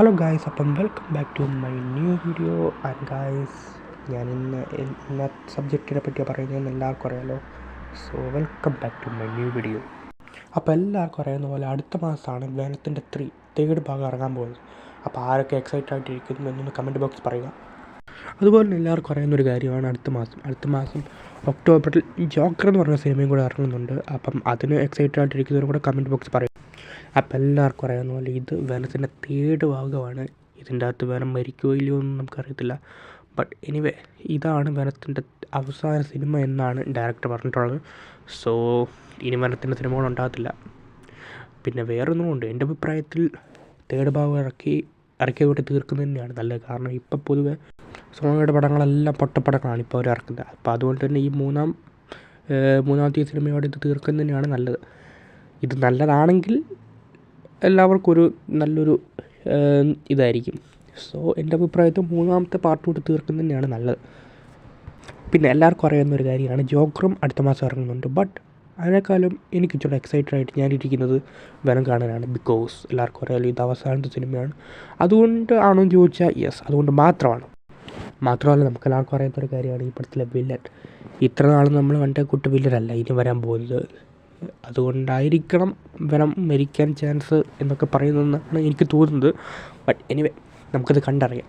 Hello guys, അപ്പം welcome back to my new video. And guys, ഞാൻ ഇന്ന സബ്ജക്റ്റിനെ പറ്റിയാണ് പറയുന്നതെന്ന് എല്ലാവർക്കും അറിയാമല്ലോ. So welcome back to my new video. അപ്പോൾ എല്ലാവർക്കും അറിയാവുന്ന പോലെ അടുത്ത മാസമാണ് വെനത്തിൻ്റെ തേർഡ് ഭാഗം ഇറങ്ങാൻ പോകുന്നത്. അപ്പോൾ ആരൊക്കെ എക്സൈറ്റഡ് ആയിട്ടിരിക്കുന്നു എന്നൊന്ന് കമൻറ്റ് ബോക്സ് പറയുക. അതുപോലെ തന്നെ എല്ലാവർക്കും അറിയുന്നൊരു കാര്യമാണ് അടുത്ത മാസം ഒക്ടോബറിൽ ജോക്കർ എന്ന് പറഞ്ഞ സിനിമയും കൂടെ ഇറങ്ങുന്നുണ്ട്. അപ്പം അതിന് എക്സൈറ്റഡ് ആയിട്ടിരിക്കുന്നവരും കൂടെ കമൻറ്റ് ബോക്സ് പറയും. അപ്പം എല്ലാവർക്കും അറിയാവുന്ന പോലെ ഇത് വെനത്തിൻ്റെ തേർഡ് ഭാഗമാണ്. ഇതിൻ്റെ അകത്ത് വെനം മരിക്കുകയോ ഇല്ലയോ എന്നും നമുക്കറിയത്തില്ല. ബട്ട് എനിവേ, ഇതാണ് വെനത്തിൻ്റെ അവസാന സിനിമ എന്നാണ് ഡയറക്ടർ പറഞ്ഞിട്ടുള്ളത്. സോ ഇനി വെനത്തിൻ്റെ സിനിമകൾ ഉണ്ടാകത്തില്ല. പിന്നെ വേറൊന്നും ഉണ്ട്, എൻ്റെ അഭിപ്രായത്തിൽ തേർഡ് ഭാഗം ഇറക്കിയ വിട്ട് തീർക്കുന്നത് തന്നെയാണ് നല്ലത്. കാരണം ഇപ്പം പൊതുവെ സോണിയുടെ പടങ്ങളെല്ലാം പൊട്ടപ്പടങ്ങളാണ് ഇപ്പോൾ അവർ ഇറക്കുന്നത്. അപ്പോൾ അതുകൊണ്ട് തന്നെ ഈ മൂന്നാമത്തെ സിനിമയോട് ഇത് തീർക്കുന്നത് തന്നെയാണ് നല്ലത്. ഇത് നല്ലതാണെങ്കിൽ എല്ലാവർക്കും നല്ലൊരു ഇതായിരിക്കും. സോ എൻ്റെ അഭിപ്രായത്തിൽ മൂന്നാമത്തെ പാർട്ട് കൂടി തീർക്കുന്നത് തന്നെയാണ് നല്ലത്. പിന്നെ എല്ലാവർക്കും അറിയാവുന്നൊരു കാര്യമാണ് ജോക്കറും അടുത്ത മാസം ഇറങ്ങുന്നുണ്ട്. ബട്ട് അതിനേക്കാളും എനിക്ക് ഇച്ചിരി എക്സൈറ്റഡ് ആയിട്ട് ഞാനിരിക്കുന്നത് വെനം കാണാനാണ്. ബിക്കോസ് എല്ലാവർക്കും അറിയാമല്ലോ, ഇത് അവസാനത്തെ സിനിമയാണ്. അതുകൊണ്ട് ആണോ എന്ന് ചോദിച്ചാൽ യെസ്, അതുകൊണ്ട് മാത്രമാണ്. മാത്രമല്ല, നമുക്ക് എല്ലാവർക്കും അറിയാത്തൊരു കാര്യമാണ് ഈ പടത്തിലെ വില്ലൻ. ഇത്ര നാൾ നമ്മൾ കണ്ട കൂട്ട് വില്ലനല്ല ഇനി വരാൻ പോകുന്നത്. അതുകൊണ്ടായിരിക്കണം വെനം മരിക്കാൻ ചാൻസ് എന്നൊക്കെ പറയുന്നതെന്നാണ് എനിക്ക് തോന്നുന്നത്. ബട്ട് എനിവേ, നമുക്കത് കണ്ടറിയാം.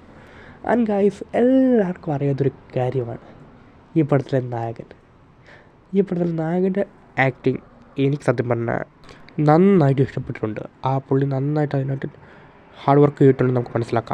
ആൻഡ് ഗായ്സ്, എല്ലാവർക്കും അറിയാത്തൊരു കാര്യമാണ് ഈ പടത്തിലെ നായകൻ്റെ ആക്ടിങ്. എനിക്ക് സത്യം പറഞ്ഞാൽ നന്നായിട്ട് ഇഷ്ടപ്പെട്ടിട്ടുണ്ട്. ആ പുള്ളി നന്നായിട്ട് അതിനായിട്ട് ഹാർഡ് വർക്ക് ചെയ്തിട്ടുണ്ടെന്ന് നമുക്ക് മനസ്സിലാക്കാം.